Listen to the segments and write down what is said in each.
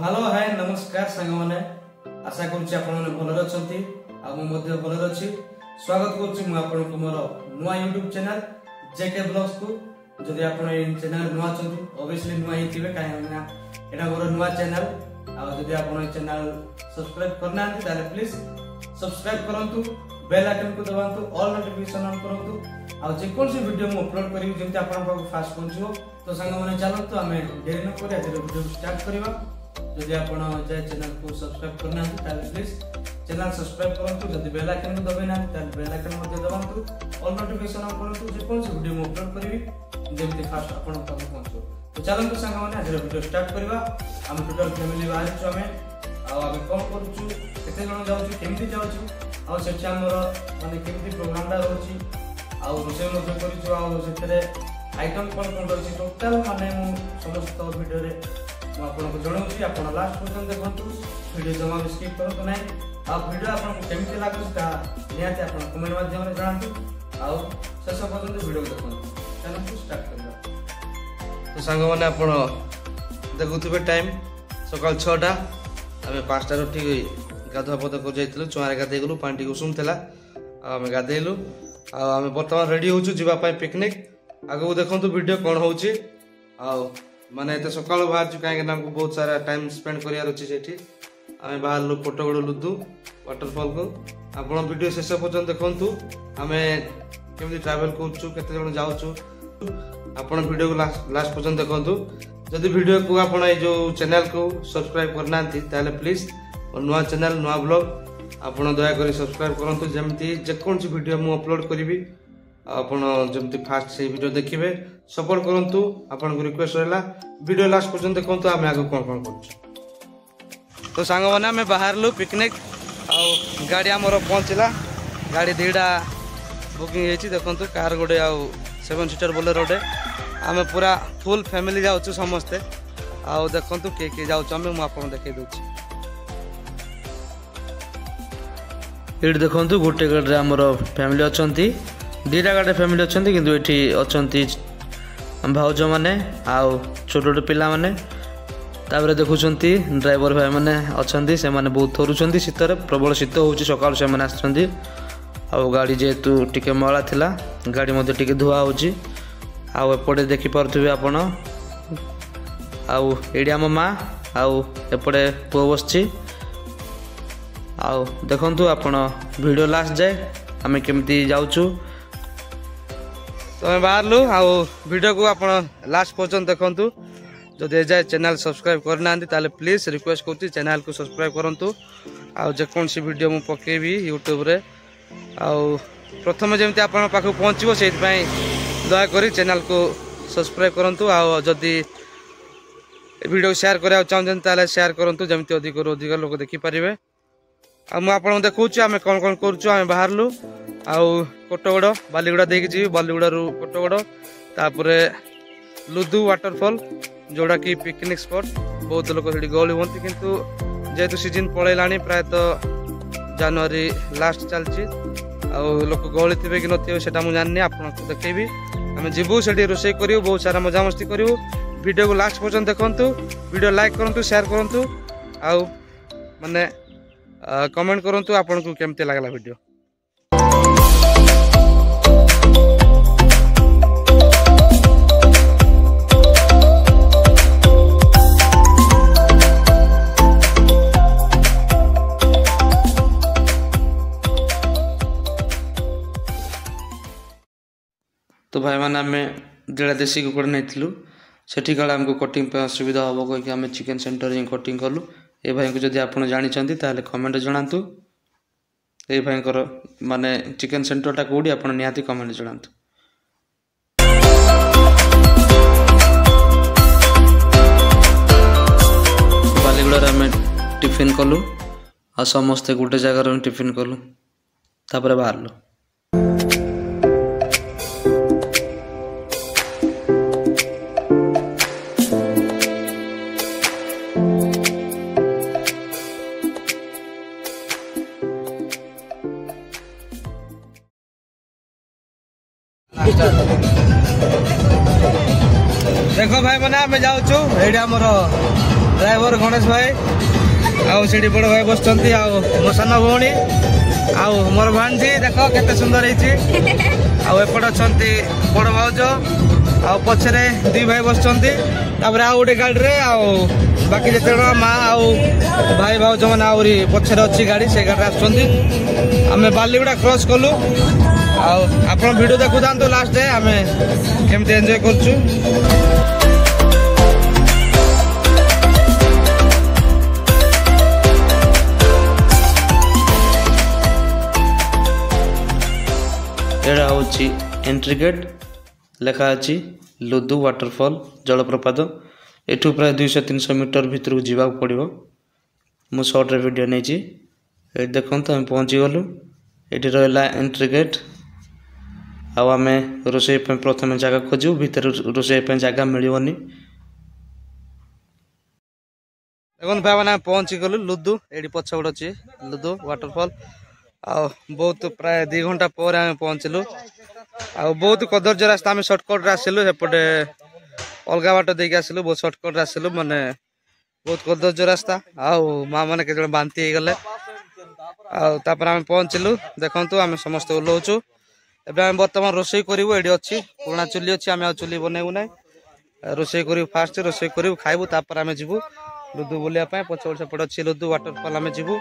Hello hi नमस्कार सांग माने आशा करूची आपण माने भलर अछंती आ मु मध्ये भलर अछि। स्वागत करूची मु आपण को मोर नुवा YouTube चैनल जेके ब्लॉग्स को। जदि आपण ए चैनल नुवा अछंती ऑब्वियसली नुवा ही थिबे काहे ना एटा मोर नुवा चैनल। आ जदि आपण ए चैनल सब्सक्राइब करना ताले प्लीज सब्सक्राइब करंतु, बेल आइकन को दबांतु, ऑल नोटिफिकेशन ऑन करंतु। आ जे कोन से वीडियो मु अपलोड करिवि जेंति आपण को फास्ट पहुंचो। तो सांग माने चलंतु आमे देरी न करे आज वीडियो स्टार्ट करबा। जदि आपण जे चैनल को सब्सक्राइब करना ताले प्लीज चैनल सब्सक्राइब करंतु, जदि बेल आइकन को दबाइ ना ताले बेल आइकन मध्ये दबांतु, ऑल नोटिफिकेशन ऑन करंतु जे कोन से वीडियो मु अपलोड करिवि जेंति फास्ट आपण को पहुंचो। तो चलंतु सांग माने आज वीडियो स्टार्ट करबा। हम टोटल फैमिली बाहर छु आमे आबे कोन करूछु, केते जण जाउछु, केमति जाउछु, आ सेठी हमर माने केमति प्रोग्राम दा रहउछि, आ रोसे मध्ये करिछु, आ सेतरे आइटम कोन कोन रहउछि टोटल माने मु समस्त वीडियो रे मु आपन को जणाउछि। आपन लास्ट पर्यंत देखंतु, वीडियो जमा स्किप करंतु नै। आ वीडियो आपन को केमति लागुछि ता निहाती आपन कमेंट माध्यम रे जणांतु, आ शेष पर्यंत वीडियो देखंतु। चलंतु स्टार्ट करबा। तो संग माने आपन देखुथिबे टाइम सकाल 6टा, आमे 5टा उठी गाधुआ पद कर जाइतलु, चुआरे गाधे गेलु, पानी टिक उषुम थिला, आमे गाधेलु, आ आमे वर्तमान रेडी होछु जिबा पय पिकनिक। आगो देखंतु वीडियो कोन होउछि, आ माने एते सकाळ बाहर छु काहे हमको बहुत सारा टाइम स्पेंड करियार अछि सेठी। आमे बाहर लो कोटगड लुदु वाटरफॉल को। आपण वीडियो शेष पर्यंत देखंतु, आमे केमि ट्रैवल करछु, केते जण जाउछु। आपण वीडियो को लास्ट पर्यंत देखंतु। जदि वीडियो को आपण ए जो चैनल को सब्सक्राइब करनांती ताले प्लीज नुआ चैनल नुआ ब्लॉग आपण दया करी सब्सक्राइब करंतु, जेमति जे कोन सी वीडियो मु अपलोड करिवि आपण जेमति फास्ट से वीडियो देखिबे। सपोर्ट करंतु, आपण को रिक्वेस्ट रहला वीडियो लास्ट पर्यंत देखंतु आमे आगो कोन कोन करछु। तो सांग माने में बाहर लो पिकनिक, आ गाड़ी हमर पहुंचला। गाड़ी दीडा बुकिंग हेछि, देखंतु कार गोडे आ 7 सीटर बोलेरो रोडे। आमे पूरा फुल फैमिली जाउछु समस्ते। आ देखंतु के जाउछु आमे मु आपन देखै दोछि। एड देखंतु गोटे गाड़ी रे हमर फैमिली अछंती, दीटा गाड़ी फैमिली अछंती, किंतु एठी अछंती भाउज माने आ छोट छोट पिला माने। ताबरे देखुछंती ड्राइवर भाई माने अछंती, से माने बहुत थरुछंती शीतरे, प्रबल शीत होउची। सकाळ से माने आछंती, आ गाड़ी जेतु टिके मळा थिला, गाड़ी मध्ये टिके धुआ होउची। आ एपटे देखि पारथुबे आपण, आ एडी हम मां, आ एपटे पुओ बसची। आ देखंतु आपण वीडियो लास्ट जाए आमे केमती जाउछु। तो बाहरलु, आ वीडियो को आपण लास्ट पर्यंत देखंतु। जदि जाए चैनल सब्सक्राइब करना ताले प्लीज रिक्वेस्ट करती चैनल को सब्सक्राइब करंतु। आ जे कोन सी वीडियो मु पकेबी यूट्यूब रे, आ प्रथम जेमति आपण पाखु पहुंचबो सेति पई दया करी चैनल को सब्सक्राइब करंतु। आ जदि वीडियो शेयर करिया चाहन ताले शेयर करंतु, जेमति अधिक अधिक लोक देखि परिबे। आ मु आपण देखौछु आमे कोन कोन करछु। आमे बाहरलु, आ कोटगड बालीगुड़ा देकी जी, बालीगुड़ा रु कोटगड, तापरे लुदु वाटरफॉल जोड़ा की पिकनिक स्पॉट। बहुत लोग सेठी गहली होंती, किंतु जेतु सीजन पळैलाणी प्राय तो जनवरी लास्ट चलची, आ लोक गहली थिबे कि नथिबे सेटा मु जाननी, आपनको देखैबी। हम जिबु सेठी रोसई करियो, बहुत सारा मजा मस्ती करियो। वीडियो को लास्ट पर्यंत देखंतु, वीडियो लाइक करंतु, शेयर करंतु, आ माने कमेंट करंतु आपनको केमते लागला वीडियो। तो भाई माने आमे जेड़ा देसी कुकुड़ नैथिलु, सेठी काले हमको कटिंग पे असुविधा होबो कहि कि आमे चिकन सेंटर हि कटिंग करलु। ए भाई को जदि आपण जानि छथि ताले कमेंट जणांतु। ए भाई को माने चिकन सेंटर टा कोडी आपण निहाती कमेंट जणांतु। बालीगुड़ा रे आमे टिफिन कलु, आ समस्त गुटे जगह रे टिफिन कलु, तापरे बाहरलु। देखो भाई मैंने आम जाऊँ ये ड्राइवर गणेश भाई आड़ी बड़ भाई बस मो सान भौणी मोर भांजी देख के सुंदर होपट अच्छा बड़ भाज आ पछरे दी भाई बस गोटे गाड़ी रे बाकी जिते माँ भाई भाज मैंने पछरे अच्छी गाड़ी से गाड़ी आम बालीगुड़ा क्रॉस कलु आप वीडियो देखु था लास्ट डे आम केमती एंजॉय कर एड़ा हूँ एंट्री गेट लेखा अच्छी लुदु वाटरफॉल जलप्रपात एठू प्राय 200-300 मीटर भीतर को जीवा पड़ो मु शॉर्ट रे वीडियो नहीं देखो तो आम पहुँची गलु ये रहा एंट्री गेट आम रोषे प्रथम जगह खोजु भीतर रोषे जगह मिलनी देखो भाई मैंने पहुँची गलु लुदु ये पछपट अच्छी लुदु वाटरफॉल बहुत प्राय 2 घंटा पर आम पहुँचलु बहुत कदर्य रास्ता आम सर्टकट आसलु सेपटे अलग बाट देके आसलु बहुत सर्टकट आसलु माने बहुत कदर्य रास्ता माँ मैंने के बांति गले आम पहुँचलु देखु आम समस्त ओह्लौचु एवं बर्तमान रोषे करूँ ये अच्छी पुराना चुली अच्छी आम चुली बनैबू ना रोषे करूँ फास्ट रोषे करूँ खाइबू तापर आम जीवु लुदु बुलिया पछपट सेपट अच्छी लुदु वाटरफॉल आम जीवु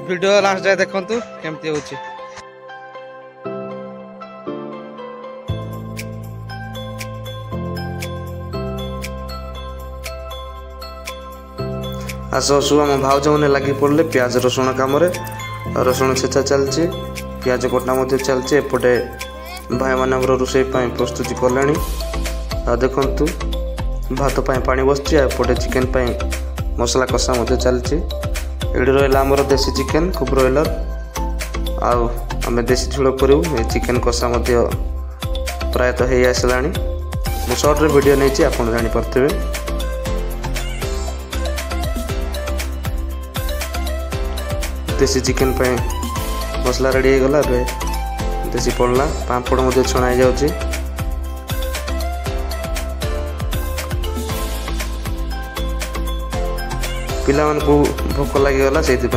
वीडियो लास्ट जाए देखु केमती हो आस आसु आम भाज मैंने लगी पड़े प्याज रसुण कम रसुण छेचा चलती प्याज कटा चलती एपटे भाई मान रोषे प्रस्तुति कले देखु भात पानी बसची एपटे चिकेन मसला कषा चलती ये रहा आमर देसी चिकेन खूब ब्रॉयलर आम देसी झोल करूँ चिकेन कषा प्रायतः हो आसला मुझे शॉर्ट रे वीडियो नहीं आप जापारे देसी चिकेन मसला रेडी हो गला देसी पड़ला पापड़ छणा जाऊँगी पिला को भोक लगिगला से अल्प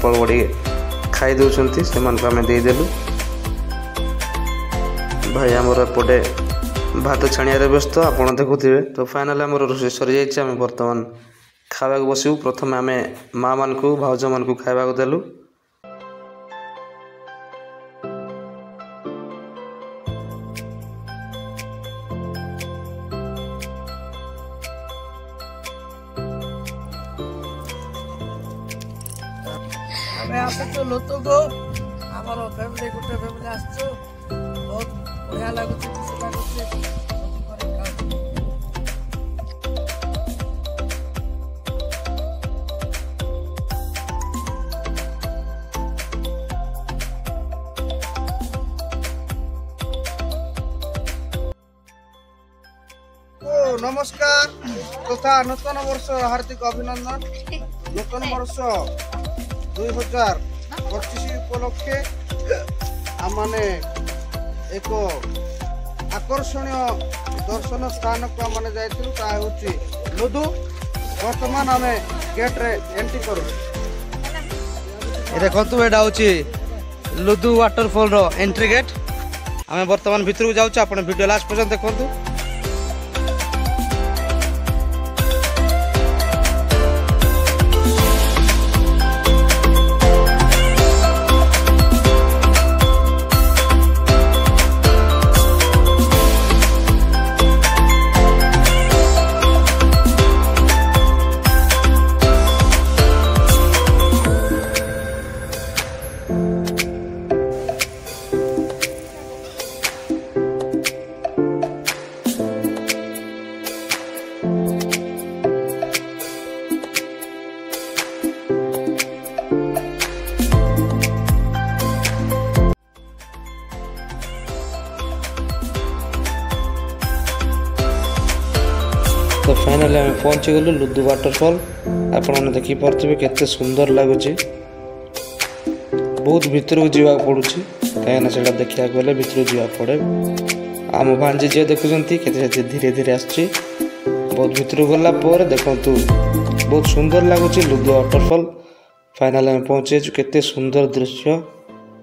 अल्प खाई दौरान से आम देदेलु भाई आमर एपटे भात छाणिया व्यस्त आप देखुए तो फाइनाल आम रोषे सरी जाइए बर्तमान खावा बसू प्रथम आम माँ मान को भाउज मान को खावा देलु लुतु को आमर फैमिली गोटे फैमिली आसचु बहुत बढ़िया लगुच खुशी लगुच नमस्कार तथा नूतन वर्ष हार्दिक अभिनंदन नूतन वर्ष 2025 उपलक्षे आमने एक आकर्षणीय दर्शन स्थान को आमने जाइथिलु ता होची लुदु वर्तमान आम गेट रे एंट्री करू देखु एटा होची लुदु वाटरफॉल रो एंट्री गेट आम वर्तमान भीतर को जाउछ आपण वीडियो लास्ट पर्यंत देखंतु तो फाइनली आम पहुँची गलु लुदु वाटरफॉल आपने देखिपे केते सुंदर लगुच बहुत भीतर को जावा पड़ू कहीं से देखा भीतर को जावा पड़े आम भांजी जी देखुं के धीरे धीरे बहुत भितर गला देखु बहुत सुंदर लगुच लुदो वाटरफॉल फाइनल में पहुँचे केते सुंदर दृश्य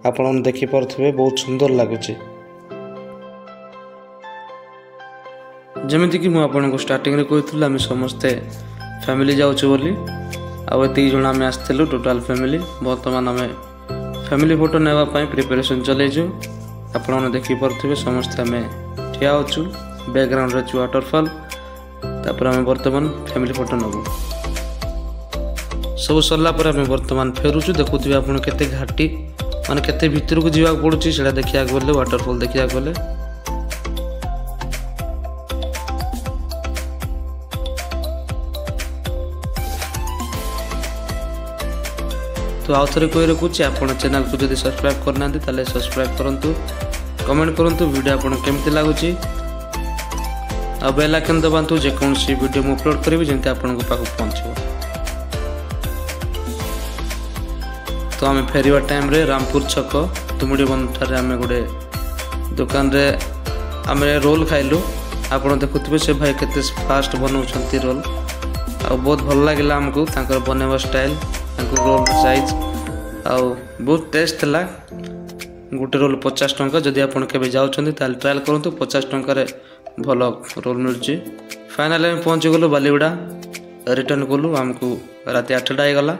आपण देखिपे बहुत सुंदर लगुच जमीक मुझे आपको स्टार्टिंग रे कही आम समस्ते फैमिली जाऊँ बोली आती जन आम आसलु टोटाल फैमिली बर्तमान आम फैमिली फोटो नापी प्रिपेरेसन चलैचु आपण देखिपे समस्ते आम ठिया होचु बैकग्राउंड रे वाटरफॉल तापर आम बर्तमान फैमिली फोटो नबू सब सरला पर आम बर्तमान फेरुचु देखुवे आप केते घाटी माने केते भितर को जीवा पड़ुची सेटा देखिया गले वाटरफॉल देखिया गले तो आउ थे कही रखुच्छी आप चैनल को जब सब्सक्राइब करना ताले सब्सक्राइब करूँ कमेंट करूँ वीडियो आपको केमती लगुच आ बेल आइकन दबातु जेकोसी वीडियो मु अपलोड करी जमी आपको पाक पहुँच तो आम फेरवा टाइम रे रामपुर छक तुमुड़ी बंध ठारे आम गोटे दुकान रे आम रोल खाइलु आप देखुवे से भाई केते फास्ट बनाऊँच रोल आ बहुत भल लगे आमको बनवा स्टाइल रोल साइज आउ बहुत टेस्ट था गोटे रोल 50 टंका जदि आप जाऊँच ट्रायल करूँ 50 टंकार भल रोल मिलूँ फाइनाल में पहुँची गलु बालीगुड़ा रिटर्न कलु आमको राति 8टा होगला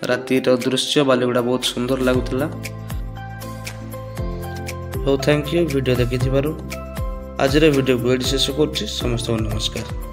रातिर दृश्य बालीगुड़ा बहुत सुंदर लगुला हो थैंक यू वीडियो देखि आज वीडियो को शेष कर समस्त नमस्कार।